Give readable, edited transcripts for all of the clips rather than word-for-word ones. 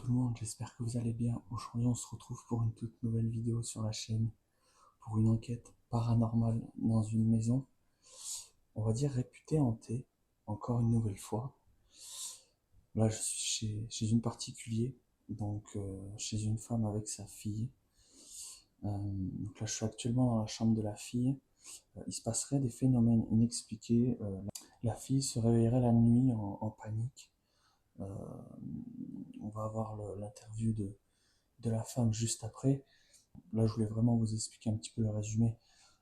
tout le monde, j'espère que vous allez bien. Aujourd'hui on se retrouve pour une toute nouvelle vidéo sur la chaîne, pour une enquête paranormale dans une maison, on va dire réputée hantée, encore une nouvelle fois. Là je suis chez une particulier, donc chez une femme avec sa fille. Donc là je suis actuellement dans la chambre de la fille. Il se passerait des phénomènes inexpliqués. La fille se réveillerait la nuit en panique. Euh, on va avoir l'interview de la femme juste après. Là, je voulais vraiment vous expliquer un petit peu le résumé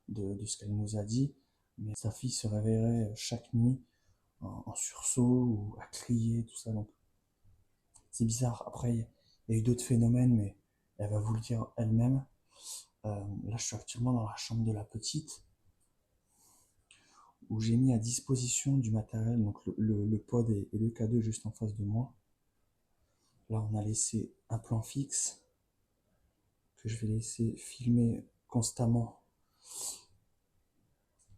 de ce qu'elle nous a dit. Mais sa fille se réveillerait chaque nuit en sursaut ou à crier, tout ça. Donc, c'est bizarre. Après, il y a eu d'autres phénomènes, mais elle va vous le dire elle-même. Là, je suis actuellement dans la chambre de la petite, où j'ai mis à disposition du matériel, donc le pod et le K2 juste en face de moi. Là, on a laissé un plan fixe que je vais laisser filmer constamment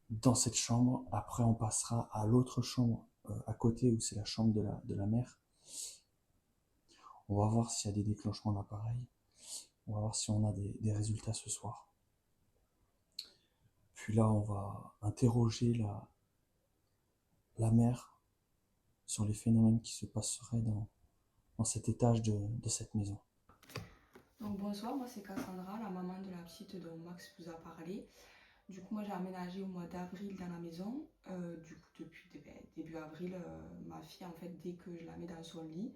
dans cette chambre. Après, on passera à l'autre chambre à côté où c'est la chambre de la mère. On va voir s'il y a des déclenchements d'appareil. On va voir si on a des résultats ce soir. Puis là, on va interroger la mère sur les phénomènes qui se passeraient dans cet étage de cette maison. Donc bonsoir, moi c'est Cassandra, la maman de la petite dont Max vous a parlé. Du coup, moi j'ai aménagé au mois d'avril dans la maison. Du coup, depuis début avril, ma fille, en fait, dès que je la mets dans son lit,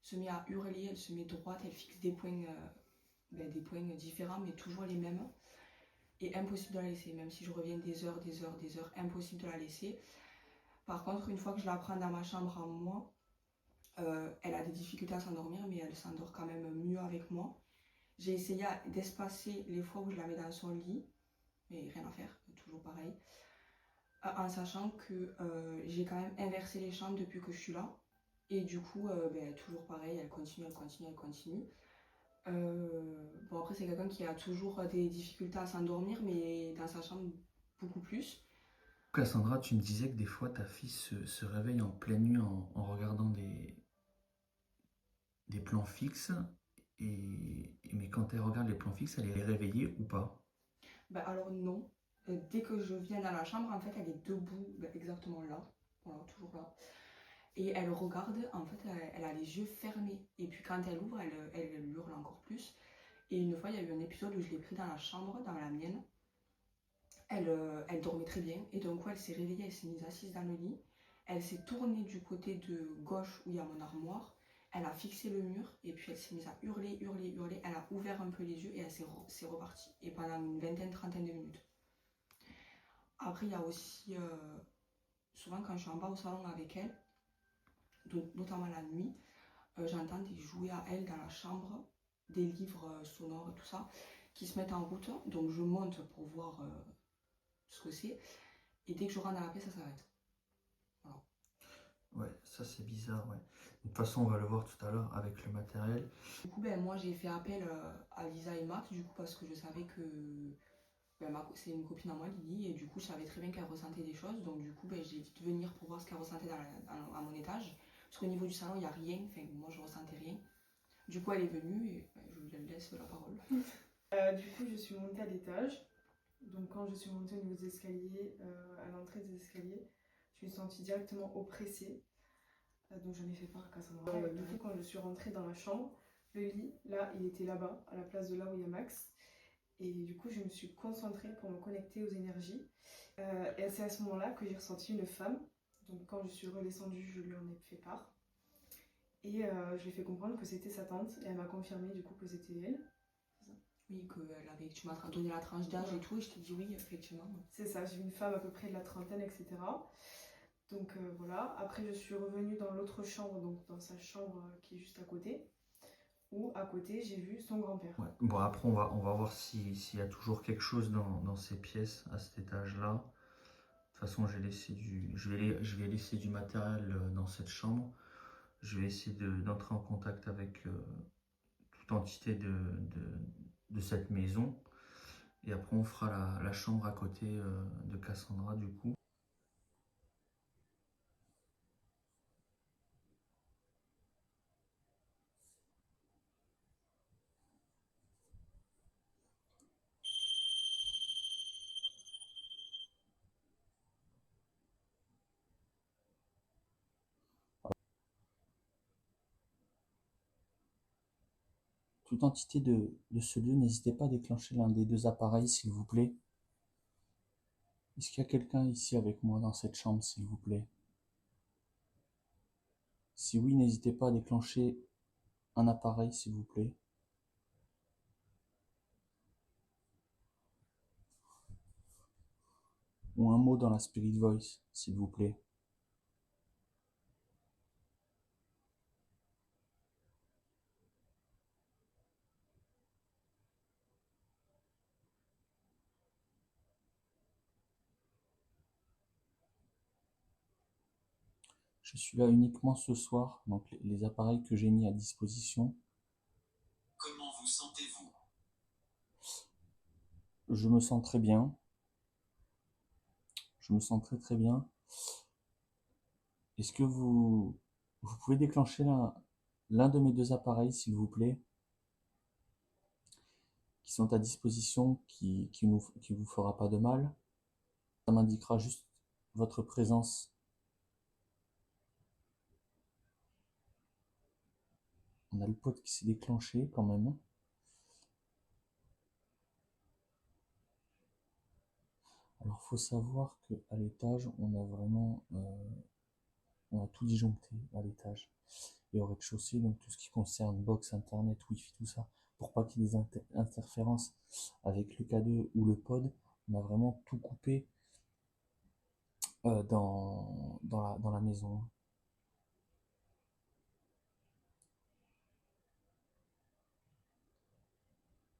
se met à hurler, elle se met droite, elle fixe des points différents, mais toujours les mêmes. Et impossible de la laisser, même si je reviens des heures, impossible de la laisser. Par contre, une fois que je la prends dans ma chambre à moi, elle a des difficultés à s'endormir, mais elle s'endort quand même mieux avec moi. J'ai essayé d'espacer les fois où je la mets dans son lit, mais rien à faire, toujours pareil. En sachant que j'ai quand même inversé les chambres depuis que je suis là. Et du coup, toujours pareil, elle continue. Bon, après, c'est quelqu'un qui a toujours des difficultés à s'endormir, mais dans sa chambre, beaucoup plus. Cassandra, tu me disais que des fois ta fille se réveille en pleine nuit en regardant des plans fixes. Mais quand elle regarde les plans fixes, elle est réveillée ou pas? Alors non. Dès que je viens dans la chambre, en fait, elle est debout, exactement là. Voilà, toujours là. Et elle regarde, en fait, elle a les yeux fermés. Et puis quand elle ouvre, elle hurle encore plus. Et une fois, il y a eu un épisode où je l'ai pris dans la chambre, dans la mienne. Elle dormait très bien. Et d'un coup, elle s'est réveillée, elle s'est mise assise dans le lit. Elle s'est tournée du côté de gauche où il y a mon armoire. Elle a fixé le mur et puis elle s'est mise à hurler. Elle a ouvert un peu les yeux et elle s'est repartie. Et pendant une vingtaine, trentaine de minutes. Après, il y a aussi, souvent quand je suis en bas au salon avec elle, notamment la nuit, j'entends des jouets à elle dans la chambre, des livres sonores et tout ça, qui se mettent en route. Donc je monte pour voir ce que c'est. Et dès que je rentre dans la pièce, ça s'arrête. Voilà. Ouais, ça c'est bizarre, ouais. De toute façon, on va le voir tout à l'heure avec le matériel. Du coup, moi j'ai fait appel à Lisa et Max, du coup, parce que je savais que c'est une copine à moi, Lily, et du coup, je savais très bien qu'elle ressentait des choses. Donc, du coup, j'ai dit de venir pour voir ce qu'elle ressentait à mon étage. Parce qu'au niveau du salon, il n'y a rien. Enfin, moi, je ressentais rien. Du coup, elle est venue et je lui laisse la parole. Du coup, je suis montée à l'étage. Donc, quand je suis montée au niveau des escaliers, à l'entrée des escaliers, je me suis sentie directement oppressée. Donc, j'en ai fait part à Cassandra. Du coup, quand je suis rentrée dans ma chambre, le lit, là, il était là-bas, à la place de là où il y a Max. Et du coup, je me suis concentrée pour me connecter aux énergies. Et c'est à ce moment-là que j'ai ressenti une femme. Donc, quand je suis redescendue, je lui en ai fait part. Et je lui ai fait comprendre que c'était sa tante. Et elle m'a confirmé du coup que c'était elle. Oui, tu m'as donné la tranche d'âge Ouais. et tout, et je t'ai dit oui, effectivement. C'est ça, j'ai une femme à peu près de la trentaine, etc. Donc voilà. Après, je suis revenue dans l'autre chambre, donc dans sa chambre qui est juste à côté. Où à côté, j'ai vu son grand-père. Ouais. Bon, après, on va voir s'il y a toujours quelque chose dans ces pièces, à cet étage-là. De toute façon, je vais laisser du matériel dans cette chambre. Je vais essayer d'entrer en contact avec toute entité de cette maison. Et après, on fera la chambre à côté de Cassandra, du coup. toute entité de ce lieu, n'hésitez pas à déclencher l'un des deux appareils, s'il vous plaît. Est-ce qu'il y a quelqu'un ici avec moi dans cette chambre, s'il vous plaît? Si oui, n'hésitez pas à déclencher un appareil, s'il vous plaît. Ou un mot dans la Spirit Voice, s'il vous plaît. Je suis là uniquement ce soir, donc les appareils que j'ai mis à disposition. Comment vous sentez-vous? Je me sens très bien. Je me sens très très bien. Est-ce que vous pouvez déclencher l'un de mes deux appareils, s'il vous plaît, qui sont à disposition, qui vous fera pas de mal? Ça m'indiquera juste votre présence. On a le pod qui s'est déclenché quand même. Alors, faut savoir qu'à l'étage, on a vraiment, on a tout disjoncté à l'étage et au rez-de-chaussée, donc tout ce qui concerne box, internet, wifi, tout ça, pour pas qu'il y ait des interférences avec le K2 ou le pod, on a vraiment tout coupé dans la maison.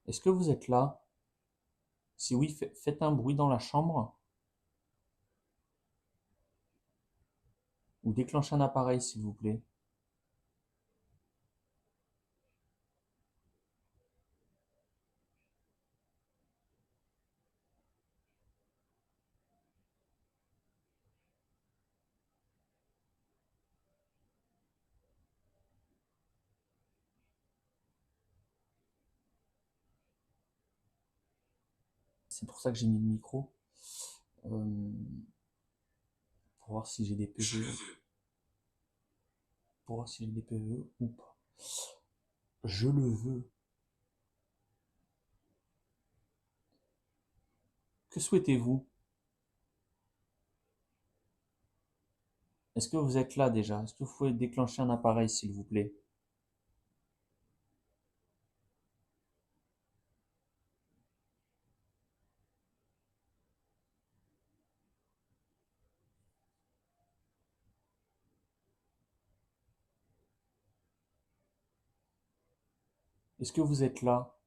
Est-ce que vous êtes là? Si oui, faites un bruit dans la chambre ou déclenchez un appareil, s'il vous plaît. C'est pour ça que j'ai mis le micro. Pour voir si j'ai des PVE. Pour voir si j'ai des PVE ou pas. Je le veux. Que souhaitez-vous? Est-ce que vous êtes là déjà? Est-ce que vous pouvez déclencher un appareil, s'il vous plaît? Est-ce que vous êtes là?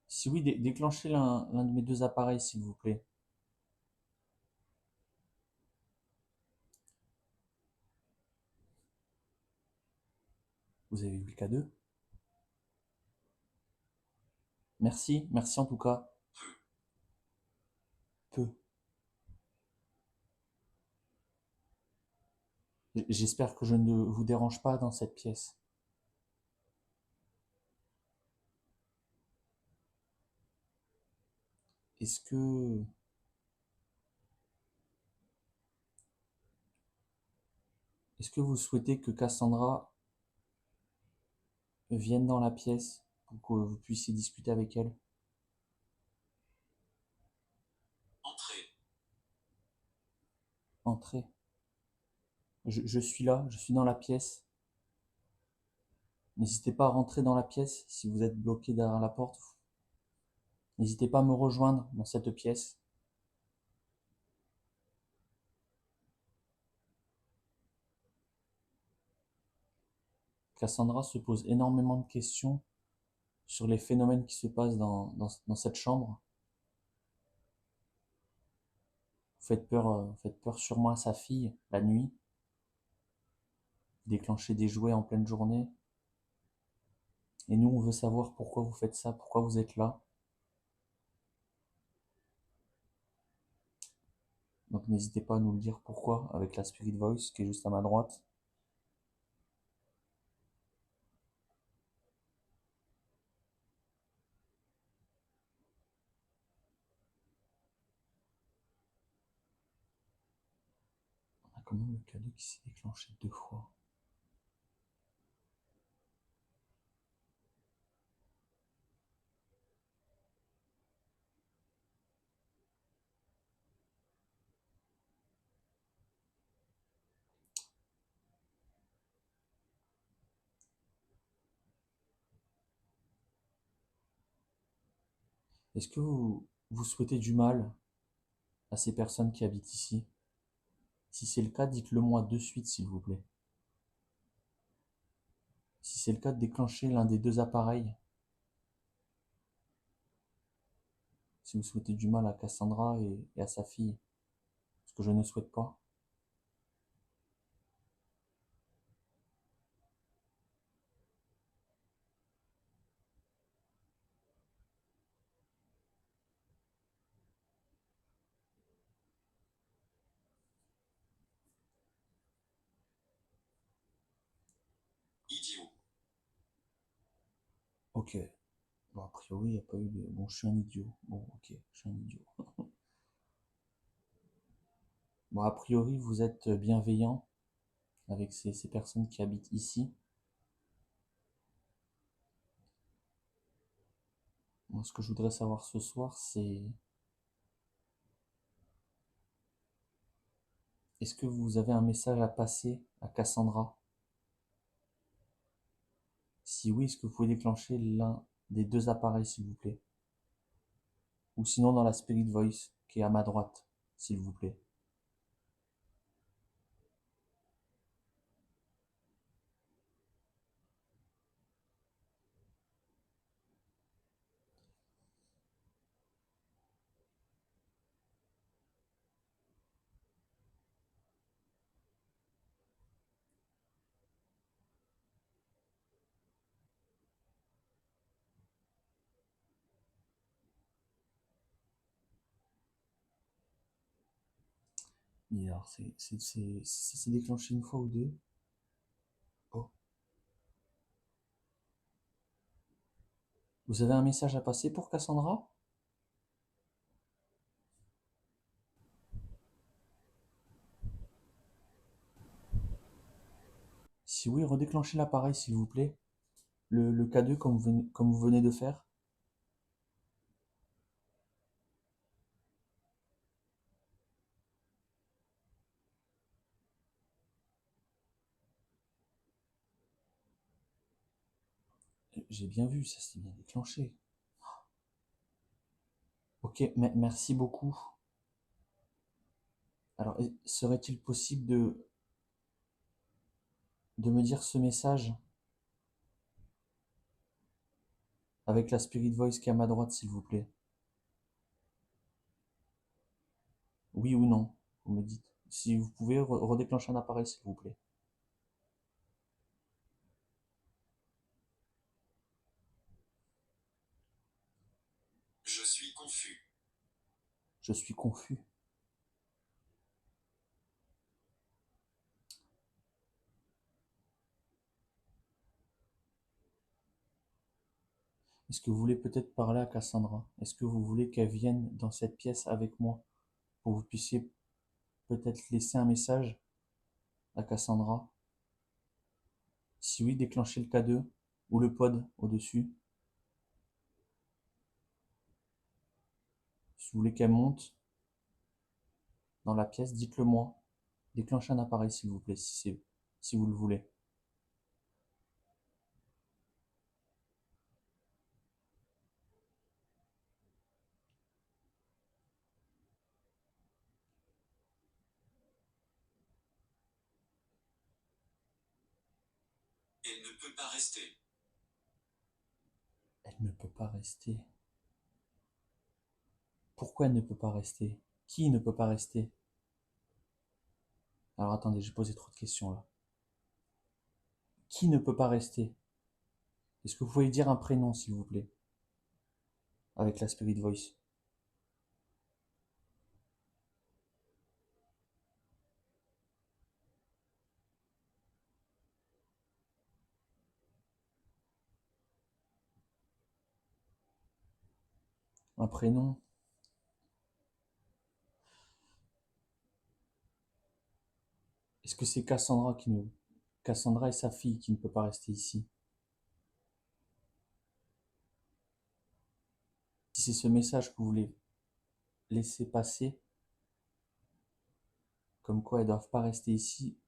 Si oui, déclenchez l'un de mes deux appareils, s'il vous plaît. Vous avez vu le K2? Merci, merci en tout cas. Peu. J'espère que je ne vous dérange pas dans cette pièce. Est-ce que... Est-ce que vous souhaitez que Cassandra vienne dans la pièce pour que vous puissiez discuter avec elle? Entrez. Entrez. Je suis là, je suis dans la pièce. N'hésitez pas à rentrer dans la pièce si vous êtes bloqué derrière la porte. N'hésitez pas à me rejoindre dans cette pièce. Cassandra se pose énormément de questions sur les phénomènes qui se passent dans cette chambre. Vous faites peur sûrement à sa fille la nuit. Déclenchez des jouets en pleine journée. Et nous, on veut savoir pourquoi vous faites ça, pourquoi vous êtes là. Donc n'hésitez pas à nous le dire pourquoi avec la Spirit Voice qui est juste à ma droite. On a quand même le cadeau qui s'est déclenché 2 fois. Est-ce que vous souhaitez du mal à ces personnes qui habitent ici? Si c'est le cas, dites-le moi de suite, s'il vous plaît. Si c'est le cas, déclenchez l'un des deux appareils. Si vous souhaitez du mal à Cassandra et à sa fille, ce que je ne souhaite pas. Idiot. Ok. Bon, a priori, il n'y a pas eu de... Bon, je suis un idiot. Bon, ok, je suis un idiot. Bon, a priori, vous êtes bienveillant avec ces personnes qui habitent ici. Moi, ce que je voudrais savoir ce soir, c'est... Est-ce que vous avez un message à passer à Cassandra? Si oui, est-ce que vous pouvez déclencher l'un des deux appareils, s'il vous plaît? Ou sinon dans la Spirit Voice, qui est à ma droite, s'il vous plaît. Bizarre, ça s'est déclenché une fois ou deux. Oh. Vous avez un message à passer pour Cassandra? Si oui, redéclenchez l'appareil, s'il vous plaît. Le K2 comme vous venez de faire. J'ai bien vu, ça s'est bien déclenché. Ok, merci beaucoup. Alors, serait-il possible de me dire ce message avec la Spirit Voice qui est à ma droite, s'il vous plaît? Oui ou non, vous me dites. Si vous pouvez redéclencher un appareil, s'il vous plaît. Je suis confus. Je suis confus. Est-ce que vous voulez peut-être parler à Cassandra? Est-ce que vous voulez qu'elle vienne dans cette pièce avec moi pour que vous puissiez peut-être laisser un message à Cassandra? Si oui, déclenchez le K2 ou le pod au-dessus. Si vous voulez qu'elle monte dans la pièce, dites-le moi. Déclenchez un appareil, s'il vous plaît, si vous le voulez. Elle ne peut pas rester. Elle ne peut pas rester. Pourquoi elle ne peut pas rester? Qui ne peut pas rester? Alors attendez, j'ai posé trop de questions là. Qui ne peut pas rester? Est-ce que vous pouvez dire un prénom, s'il vous plaît? Avec la Spirit Voice. Un prénom. Est-ce que c'est Cassandra et sa fille qui ne peut pas rester ici? Si c'est ce message que vous voulez laisser passer, comme quoi elles ne doivent pas rester ici,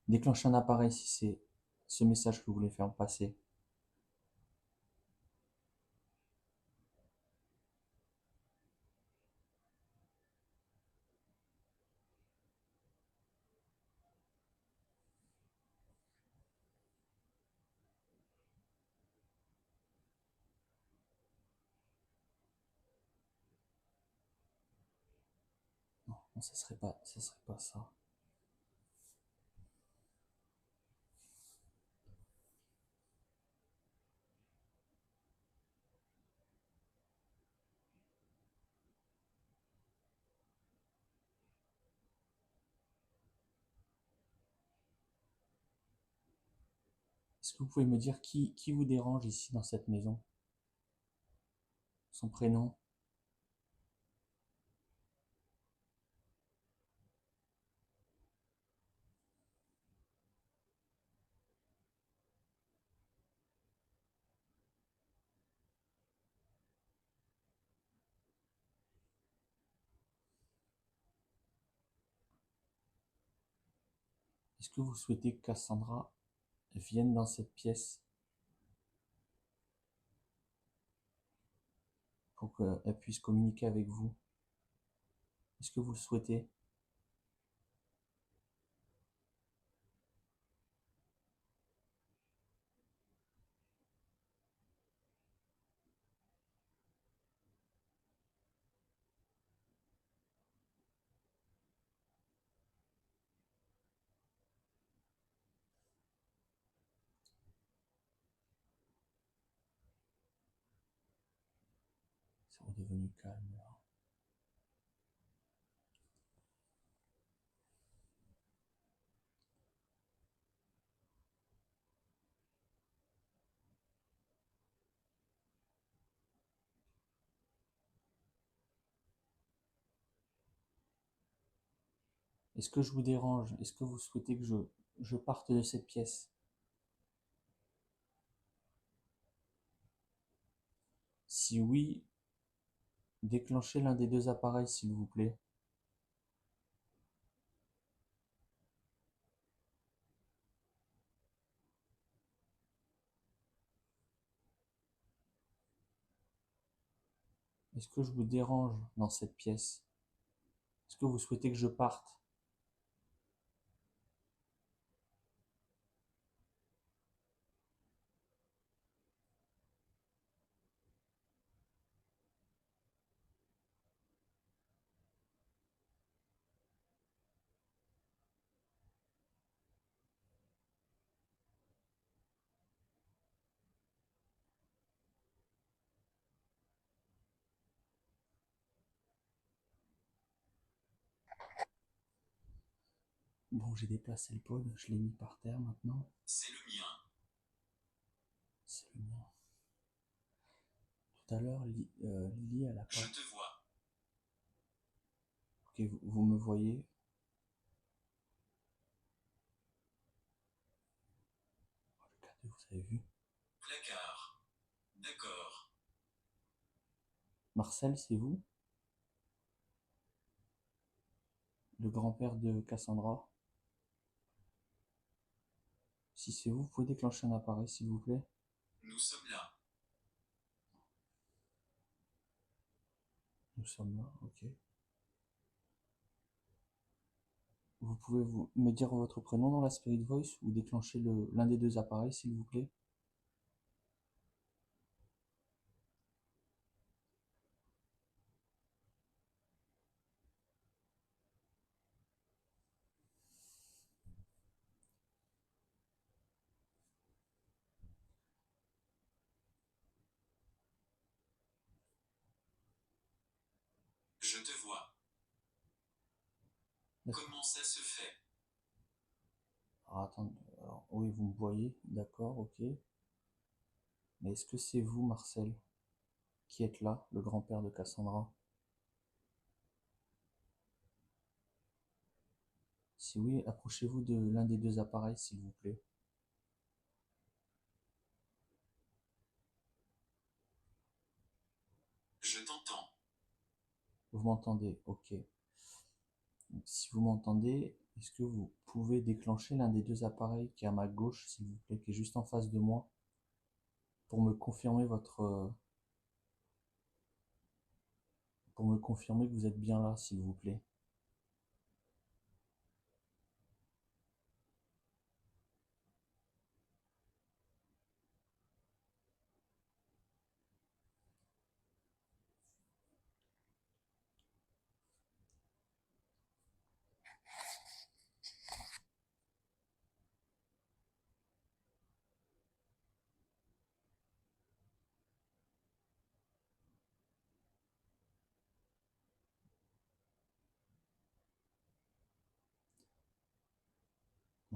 déclenchez un appareil si c'est ce message que vous voulez faire passer. ça serait pas ça. Est-ce que vous pouvez me dire qui vous dérange ici dans cette maison? Son prénom? Est-ce que vous souhaitez que Cassandra vienne dans cette pièce pour qu'elle puisse communiquer avec vous? Est-ce que vous le souhaitez? C'est redevenu calme là. Est-ce que je vous dérange? Est-ce que vous souhaitez que je parte de cette pièce? Si oui, déclenchez l'un des deux appareils, s'il vous plaît. Est-ce que je vous dérange dans cette pièce? Est-ce que vous souhaitez que je parte? Bon, j'ai déplacé le pod, je l'ai mis par terre maintenant. C'est le mien. C'est le mien. Tout à l'heure, Lily, elle a Je pas... te vois. Ok, vous me voyez? Oh, le cadeau, vous avez vu? Placard. D'accord. Marcel, c'est vous? Le grand-père de Cassandra? Si c'est vous, vous pouvez déclencher un appareil, s'il vous plaît? Nous sommes là. Nous sommes là, ok. Vous pouvez me dire votre prénom dans la Spirit Voice ou déclencher l'un des deux appareils, s'il vous plaît? Je te vois. D'accord. Comment ça se fait? Alors, attendez. Alors, oui, vous me voyez, d'accord, ok. Mais est-ce que c'est vous, Marcel, qui êtes là, le grand-père de Cassandra? Si oui, approchez-vous de l'un des deux appareils, s'il vous plaît. Je t'entends. Vous m'entendez? Ok. Donc, si vous m'entendez, est-ce que vous pouvez déclencher l'un des deux appareils qui est à ma gauche, s'il vous plaît, qui est juste en face de moi, pour me confirmer pour me confirmer que vous êtes bien là, s'il vous plaît.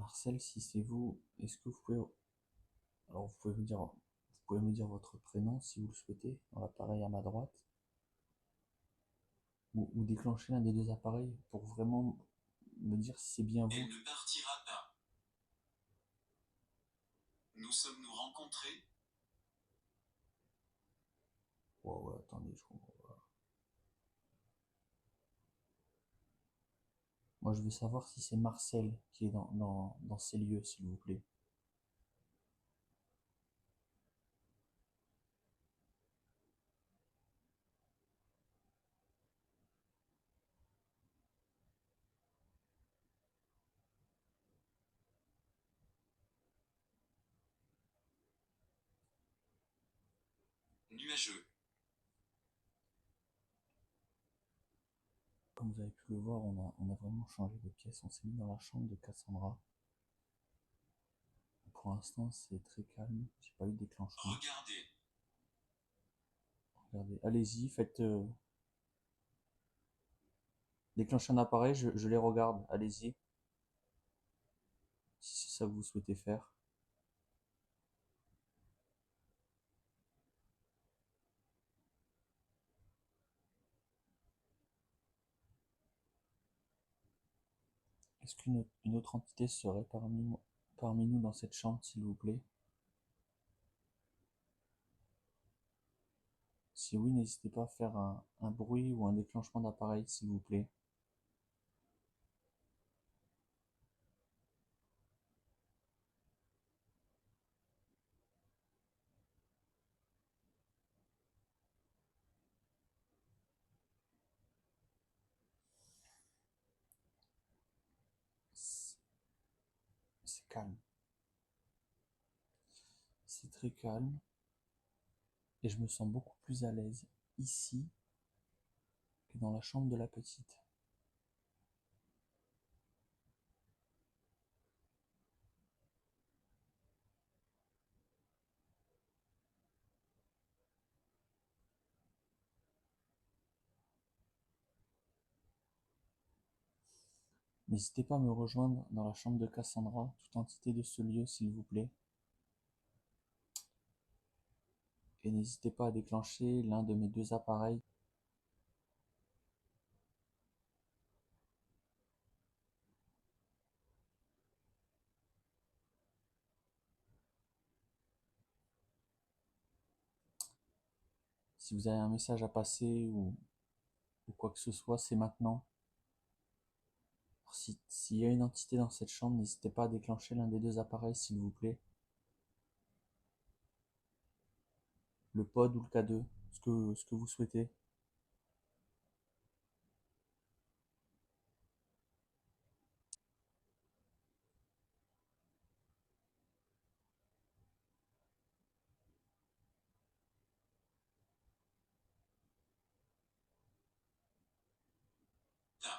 Marcel, si c'est vous, est-ce que vous pouvez... Alors vous pouvez me dire votre prénom si vous le souhaitez, dans l'appareil à ma droite, ou déclencher l'un des deux appareils pour vraiment me dire si c'est bien vous. Elle ne partira pas. Nous sommes-nous rencontrés? Ouais, attendez, je comprends pas. Moi, je veux savoir si c'est Marcel qui est dans ces lieux, s'il vous plaît. Nuageux. Comme vous avez pu le voir, on a vraiment changé de pièce. On s'est mis dans la chambre de Cassandra. Pour l'instant, c'est très calme. J'ai pas eu de déclenchement. Regardez. Regardez, allez-y, faites... déclenchez un appareil, je les regarde. Allez-y. Si c'est ça que vous souhaitez faire. Est-ce qu'une autre entité serait parmi nous dans cette chambre, s'il vous plaît? Si oui, n'hésitez pas à faire un bruit ou un déclenchement d'appareil, s'il vous plaît. C'est calme. C'est très calme. Et je me sens beaucoup plus à l'aise ici que dans la chambre de la petite. N'hésitez pas à me rejoindre dans la chambre de Cassandra, toute entité de ce lieu, s'il vous plaît. Et n'hésitez pas à déclencher l'un de mes deux appareils. Si vous avez un message à passer ou quoi que ce soit, c'est maintenant. S'il y a une entité dans cette chambre, n'hésitez pas à déclencher l'un des deux appareils, s'il vous plaît. Le pod ou le K2, ce que vous souhaitez. Ta.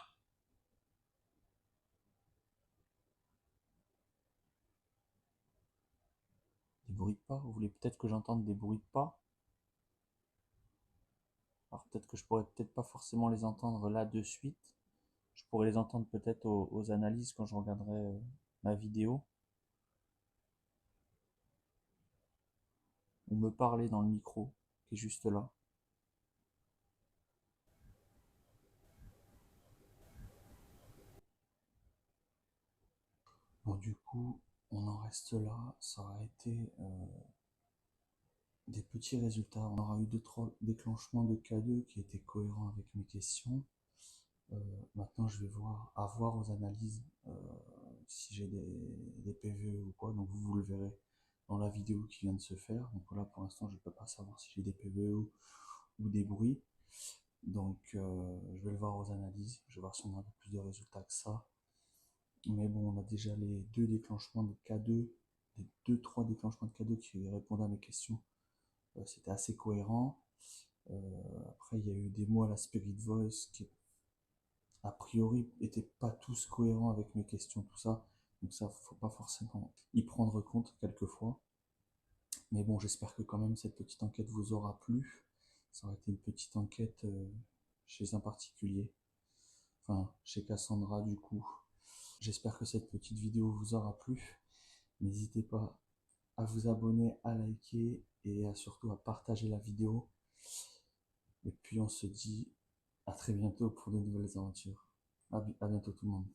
Des bruits de pas. Vous voulez peut-être que j'entende des bruits de pas? Alors peut-être que je pourrais peut-être pas forcément les entendre là de suite. Je pourrais les entendre peut-être aux analyses quand je regarderai ma vidéo. Ou me parler dans le micro qui est juste là. Bon, du coup, on en reste là. Ça aura été des petits résultats. On aura eu 2-3 déclenchements de K2 qui étaient cohérents avec mes questions. Maintenant, je vais voir aux analyses si j'ai des PVE ou quoi. Donc, vous le verrez dans la vidéo qui vient de se faire. Donc là, pour l'instant, je ne peux pas savoir si j'ai des PVE ou des bruits. Donc, je vais le voir aux analyses. Je vais voir si on a un peu plus de résultats que ça. Mais bon, on a déjà les deux déclenchements de K2, les 2-3 déclenchements de K2 qui répondent à mes questions. C'était assez cohérent. Après, il y a eu des mots à la Spirit Voice qui, a priori, n'étaient pas tous cohérents avec mes questions, tout ça. Donc ça, faut pas forcément y prendre compte quelquefois. Mais bon, j'espère que quand même cette petite enquête vous aura plu. Ça aurait été une petite enquête chez un particulier. Enfin, chez Cassandra, du coup. J'espère que cette petite vidéo vous aura plu. N'hésitez pas à vous abonner, à liker et surtout à partager la vidéo. Et puis on se dit à très bientôt pour de nouvelles aventures. À bientôt tout le monde.